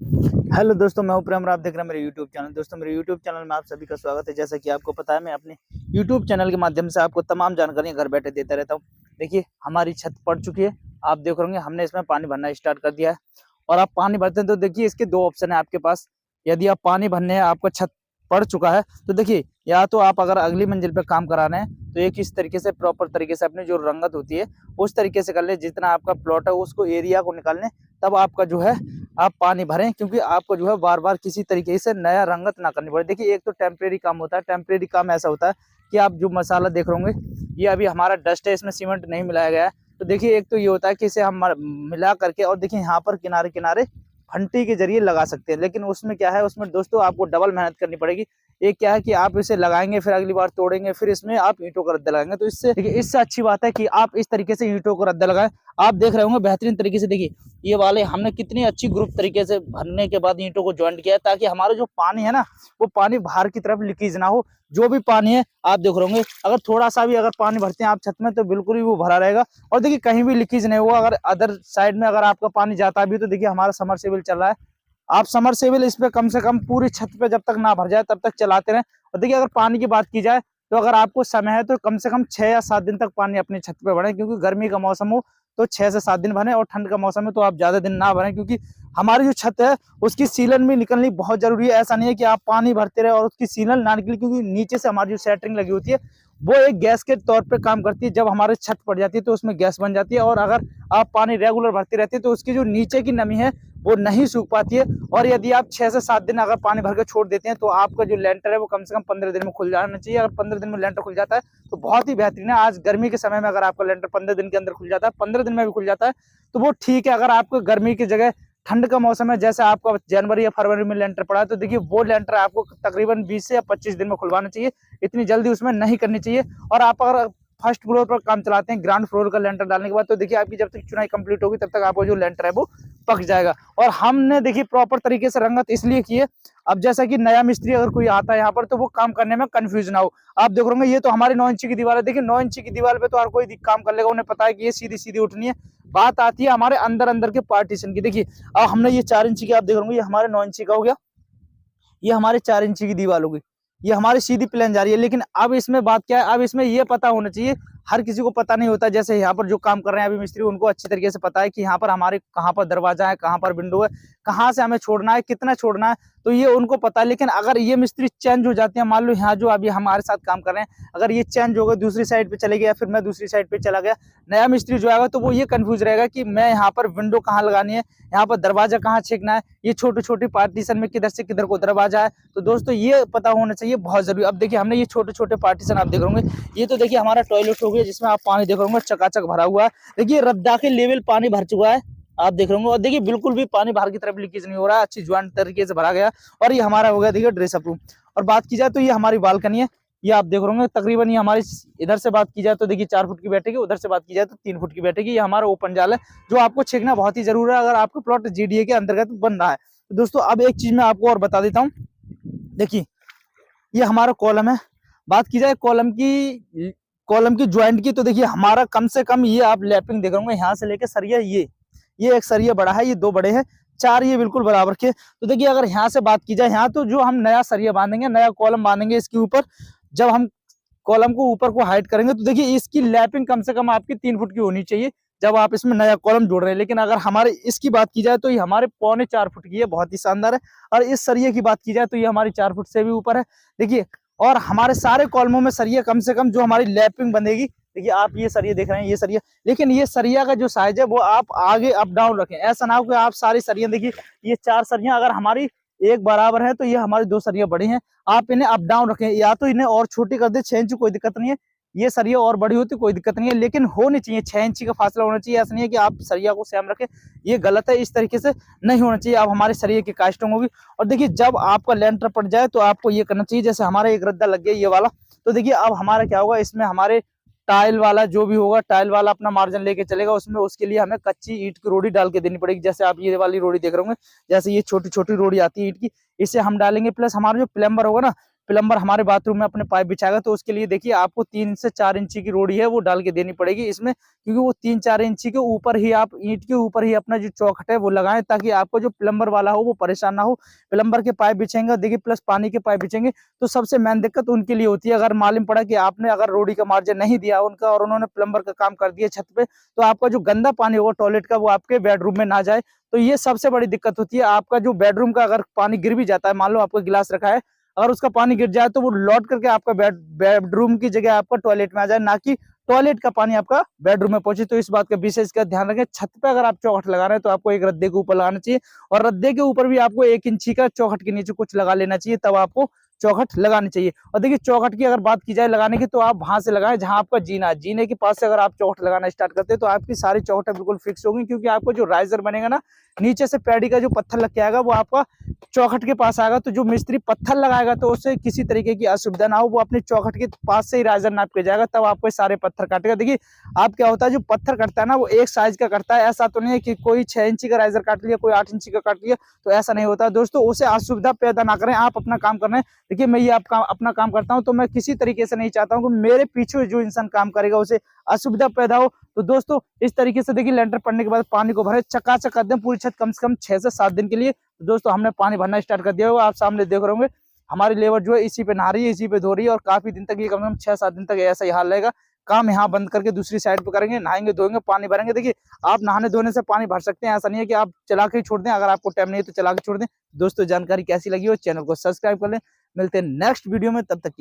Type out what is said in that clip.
Hello दोस्तों, मैं हूं प्रेम और आप देख रहे हैं मेरे यूट्यूब चैनल। दोस्तों, मेरे यूट्यूब चैनल में आप सभी का स्वागत है। जैसा कि आपको पता है, मैं अपने यूट्यूब चैनल के माध्यम से आपको तमाम जानकारियां घर बैठे देता रहता हूं। देखिए, हमारी छत पड़ चुकी है। आप देख रहे होंगे हमने इसमें पानी भरना स्टार्ट कर दिया है। और आप पानी भरते हैं तो देखिए, इसके दो ऑप्शन है आपके पास। यदि आप पानी भरने हैं, आपका छत पड़ चुका है, तो देखिए, या तो आप अगर अगली मंजिल पे काम करा रहे हैं तो एक इस तरीके से प्रॉपर तरीके से अपनी जो रंगत होती है उस तरीके से कर ले। जितना आपका प्लॉट है उसको एरिया को निकाल लें, तब आपका जो है आप पानी भरें, क्योंकि आपको जो है बार बार किसी तरीके से नया रंगत ना करनी पड़े। देखिए, एक तो टेम्परेरी काम होता है। टेम्परेरी काम ऐसा होता है कि आप जो मसाला देख रहे होंगे, ये अभी हमारा डस्ट है, इसमें सीमेंट नहीं मिलाया गया है। तो देखिए, एक तो ये होता है कि इसे हम मिला करके, और देखिए यहाँ पर किनारे किनारे फंटी के जरिए लगा सकते हैं। लेकिन उसमें क्या है, उसमें दोस्तों आपको डबल मेहनत करनी पड़ेगी। एक क्या है कि आप इसे लगाएंगे, फिर अगली बार तोड़ेंगे, फिर इसमें आप ईंटों का रद्दा लगाएंगे। तो इससे देखिए, इससे अच्छी बात है कि आप इस तरीके से ईंटों का रद्दा लगाएं। आप देख रहे होंगे बेहतरीन तरीके से। देखिए, ये वाले हमने कितनी अच्छी ग्रुप तरीके से भरने के बाद ईंटों को ज्वाइंट किया है, ताकि हमारा जो पानी है ना, वो पानी बाहर की तरफ लीकेज ना हो। जो भी पानी है, आप देख रहे होंगे, अगर थोड़ा सा भी अगर पानी भरते हैं आप छत में, तो बिल्कुल ही वो भरा रहेगा। और देखिए, कहीं भी लीकेज नहीं होगा। अगर अदर साइड में अगर आपका पानी जाता भी, तो देखिए हमारा समरसेबल चल रहा है। आप समरसेबल इस पे कम से कम पूरी छत पे जब तक ना भर जाए तब तक चलाते रहें। और देखिए, अगर पानी की बात की जाए, तो अगर आपको समय है तो कम से कम 6 या 7 दिन तक पानी अपनी छत पे भरें। क्योंकि गर्मी का मौसम हो तो 6 से 7 दिन भरें, और ठंड का मौसम है तो आप ज्यादा दिन ना भरें। क्योंकि हमारी जो छत है उसकी सीलन भी निकलनी बहुत जरूरी है। ऐसा नहीं है कि आप पानी भरते रहे और उसकी सीलन ना निकले, क्योंकि नीचे से हमारी जो सेटरिंग लगी होती है वो एक गैस के तौर पे काम करती है। जब हमारे छत पड़ जाती है तो उसमें गैस बन जाती है, और अगर आप पानी रेगुलर भरते रहते हैं तो उसकी जो नीचे की नमी है वो नहीं सूख पाती है। और यदि आप 6 से 7 दिन अगर पानी भर के छोड़ देते हैं, तो आपका जो लेंटर है वो कम से कम 15 दिन में खुल जाना चाहिए। अगर 15 दिन में लेंटर खुल जाता है तो बहुत ही बेहतरीन है। आज गर्मी के समय में अगर आपका लेंटर 15 दिन के अंदर खुल जाता है, 15 दिन में भी खुल जाता है, तो वो ठीक है। अगर आपको गर्मी की जगह ठंड का मौसम है, जैसे आपका जनवरी या फरवरी में लेंटर पड़ा है, तो देखिए वो लेंटर आपको तकरीबन 20 से या 25 दिन में खुलवाना चाहिए। इतनी जल्दी उसमें नहीं करनी चाहिए। और आप अगर फर्स्ट फ्लोर पर काम चलाते हैं, ग्राउंड फ्लोर का लेंटर डालने के बाद, तो देखिए आपकी जब तक चुनाई कंप्लीट होगी तब तक आपको जो लेंटर है वो पक जाएगा। और हमने देखिए प्रॉपर तरीके से रंगत इसलिए की है, अब जैसा कि नया मिस्त्री अगर कोई आता है यहाँ पर, तो वो काम करने में कंफ्यूज ना हो। आप देख रहे ये तो हमारी 9 इंची की दीवार है। देखिए, 9 इंची की दीवार पे तो हर कोई काम कर लेगा, उन्हें पता है कि ये सीधी सीधी उठनी है। बात आती है हमारे अंदर अंदर के पार्टीशन की। देखिए, अब हमने ये 4 इंची की, आप देख रहे ये हमारे 9 इंची का हो गया, ये हमारे 4 इंची की दीवार होगी, ये हमारी सीधी प्लेन जा रही है। लेकिन अब इसमें बात क्या है, अब इसमें ये पता होना चाहिए, हर किसी को पता नहीं होता। जैसे यहाँ पर जो काम कर रहे हैं अभी मिस्त्री, उनको अच्छी तरीके से पता है कि यहाँ पर हमारे कहाँ पर दरवाजा है, कहाँ पर विंडो है, कहाँ से हमें छोड़ना है, कितना छोड़ना है, तो ये उनको पता है। लेकिन अगर ये मिस्त्री चेंज हो जाते हैं, मान लो यहाँ जो अभी हमारे साथ काम कर रहे हैं, अगर ये चेंज हो गए, दूसरी साइड पे चले गए, या फिर मैं दूसरी साइड पे चला गया, नया मिस्त्री जो आएगा तो वो ये कंफ्यूज रहेगा कि मैं यहाँ पर विंडो कहाँ लगानी है, यहाँ पर दरवाजा कहाँ छेकना है, ये छोटी छोटी पार्टीशन में किधर से किधर को दरवाजा है। तो दोस्तों, ये पता होना चाहिए, बहुत जरूरी। अब देखिए, हमने ये छोटे छोटे पार्टीशन आप देख रहे होंगे, ये तो देखिए हमारा टॉयलेट हो गया, जिसमें आप पानी देख रहे होंगे चकाचक भरा हुआ है। देखिए, रद्दा के लेवल पानी भर चुका है, आप देख रहे होंगे। और देखिए, बिल्कुल भी पानी बाहर की तरफ लीकेज नहीं हो रहा है, अच्छी ज्वाइंट तरीके से भरा गया। और ये हमारा हो गया देखिए ड्रेसअप रूम। और बात की जाए तो ये हमारी बालकनी है, ये आप देख रहे होंगे तकरीबन, ये हमारी इधर से बात की जाए तो देखिए 4 फुट की बैठेगी, उधर से बात की जाए तो 3 फुट की बैठेगी। ये हमारा ओपन जाल है, जो आपको छेकना बहुत ही जरूरी है अगर आपका प्लॉट जीडीए के अंतर्गत बन रहा है। तो दोस्तों, अब एक चीज मैं आपको और बता देता हूँ। देखिए, ये हमारा कॉलम है। बात की जाए कॉलम की ज्वाइंट की, तो देखिए हमारा कम से कम, ये आप लैपिंग देख रहे होंगे, यहाँ से लेके सरिया, ये एक सरिया बड़ा है, ये 2 बड़े हैं, 4 ये बिल्कुल बराबर के। तो देखिए, अगर यहाँ से बात की जाए, यहाँ तो जो हम नया सरिया बांधेंगे, नया कॉलम बांधेंगे इसके ऊपर, जब हम कॉलम को ऊपर को हाइट करेंगे, तो देखिए इसकी लैपिंग कम से कम आपकी 3 फुट की होनी चाहिए, जब आप इसमें नया कॉलम जोड़ रहे हैं। लेकिन अगर हमारे इसकी बात की जाए तो ये हमारे 3.25 फुट की है, बहुत ही शानदार है। और इस सरिये की बात की जाए तो ये हमारी 4 फुट से भी ऊपर है। देखिए, और हमारे सारे कॉलमों में सरिया कम से कम जो हमारी लैपिंग बंधेगी, देखिए आप ये सरिया देख रहे हैं, ये सरिया। लेकिन ये सरिया का जो साइज है वो आप आगे अप डाउन रखें, ऐसा ना हो कि आप सारी सरिया, देखिए ये 4 सरिया अगर हमारी एक बराबर है, तो ये हमारी 2 सरिया बड़ी हैं, आप इन्हें अप डाउन रखें, या तो इन्हें और छोटी कर दे 6 इंच, कोई दिक्कत नहीं है। ये सरिया और बड़ी होती कोई दिक्कत नहीं है, लेकिन होनी चाहिए 6 इंची का फासला होना चाहिए। ऐसा नहीं है कि आप सरिया को सेम रखें, ये गलत है, इस तरीके से नहीं होना चाहिए। अब हमारे सरिये की कास्टिंग होगी। और देखिए, जब आपका लेंटर पड़ जाए तो आपको ये करना चाहिए, जैसे हमारा एक रद्दा लग गया ये वाला, तो देखिए अब हमारा क्या होगा, इसमें हमारे टाइल वाला जो भी होगा, टाइल वाला अपना मार्जिन लेके चलेगा उसमें, उसके लिए हमें कच्ची ईंट की रोड़ी डाल के देनी पड़ेगी। जैसे आप ये वाली रोड़ी देख रहे होंगे, जैसे ये छोटी छोटी रोड़ी आती है ईंट की, इसे हम डालेंगे। प्लस हमारा जो प्लम्बर होगा ना, प्लम्बर हमारे बाथरूम में अपने पाइप बिछाएगा तो उसके लिए देखिए आपको 3 से 4 इंची की रोड़ी है वो डाल के देनी पड़ेगी इसमें, क्योंकि वो 3-4 इंची के ऊपर ही आप ईंट के ऊपर ही अपना जो चौखट है वो लगाएं, ताकि आपको जो प्लम्बर वाला हो वो परेशान ना हो। प्लम्बर के पाइप बिछेंगे देखिए प्लस पानी के पाइप बिछेंगे तो सबसे मेन दिक्कत उनके लिए होती है। अगर मालूम पड़ा कि आपने अगर रोड़ी का मार्जिन नहीं दिया उनका और उन्होंने प्लम्बर का काम कर दिया छत पे, तो आपका जो गंदा पानी होगा टॉयलेट का वो आपके बेडरूम में ना जाए। तो ये सबसे बड़ी दिक्कत होती है। आपका जो बेडरूम का अगर पानी गिर भी जाता है, मान लो आपका गिलास रखा है, अगर उसका पानी गिर जाए तो वो लौट करके आपका बेडरूम की जगह आपका टॉयलेट में आ जाए, ना कि टॉयलेट का पानी आपका बेडरूम में पहुंचे। तो इस बात का विशेष का ध्यान रखें। छत पे अगर आप चौखट लगा रहे हैं तो आपको एक रद्दे के ऊपर लगाना चाहिए, और रद्दे के ऊपर भी आपको 1 इंची का चौखट के नीचे कुछ लगा लेना चाहिए, तब आपको चौखट लगानी चाहिए। और देखिए चौखट की अगर बात की जाए लगाने की, तो आप वहां से लगाएं जहां आपका जीना है। जीने के पास से अगर आप चौखट लगाना स्टार्ट करते हैं तो आपकी सारी चौखटें बिल्कुल फिक्स होगी, क्योंकि आपको जो राइजर बनेगा ना, नीचे से पैडी का जो पत्थर लग के आएगा वो आपका चौखट के पास आएगा। तो जो मिस्त्री पत्थर लगाएगा तो उससे किसी तरीके की असुविधा ना हो, वो अपने चौखट के पास से ही राइजर नाप के जाएगा, तब आपको सारे पत्थर काटेगा। देखिए आप क्या होता है, जो पत्थर कटता है ना वो एक साइज का कटता है, ऐसा तो नहीं है कि कोई 6 इंची का राइजर काट लिया, कोई 8 इंची का काट लिया, तो ऐसा नहीं होता दोस्तों। उसे असुविधा पैदा ना करें, आप अपना काम कर रहे हैं। देखिए मैं ये अपना काम करता हूँ, तो मैं किसी तरीके से नहीं चाहता हूँ कि मेरे पीछे जो इंसान काम करेगा उसे असुविधा पैदा हो। तो दोस्तों इस तरीके से देखिए लेंटर पड़ने के बाद पानी को भरे चकाचक कर दें पूरी छत, कम से कम 6 से 7 दिन के लिए। तो दोस्तों हमने पानी भरना स्टार्ट कर दिया होगा, आप सामने देख रहे होंगे हमारी लेबर जो है इसी पे नहा रही है, इसी पे धो रही है, और काफी दिन तक ये कम से कम 6-7 दिन तक ऐसा ही हाल रहेगा। काम यहाँ बंद करके दूसरी साइड पे करेंगे, नहाएंगे धोएंगे पानी भरेंगे। देखिए आप नहाने धोने से पानी भर सकते हैं, ऐसा नहीं है कि आप चला के ही छोड़ दें, अगर आपको टाइम नहीं है तो चला के छोड़ दें। दोस्तों जानकारी कैसी लगी हो, चैनल को सब्सक्राइब कर लें। मिलते हैं नेक्स्ट वीडियो में, तब तक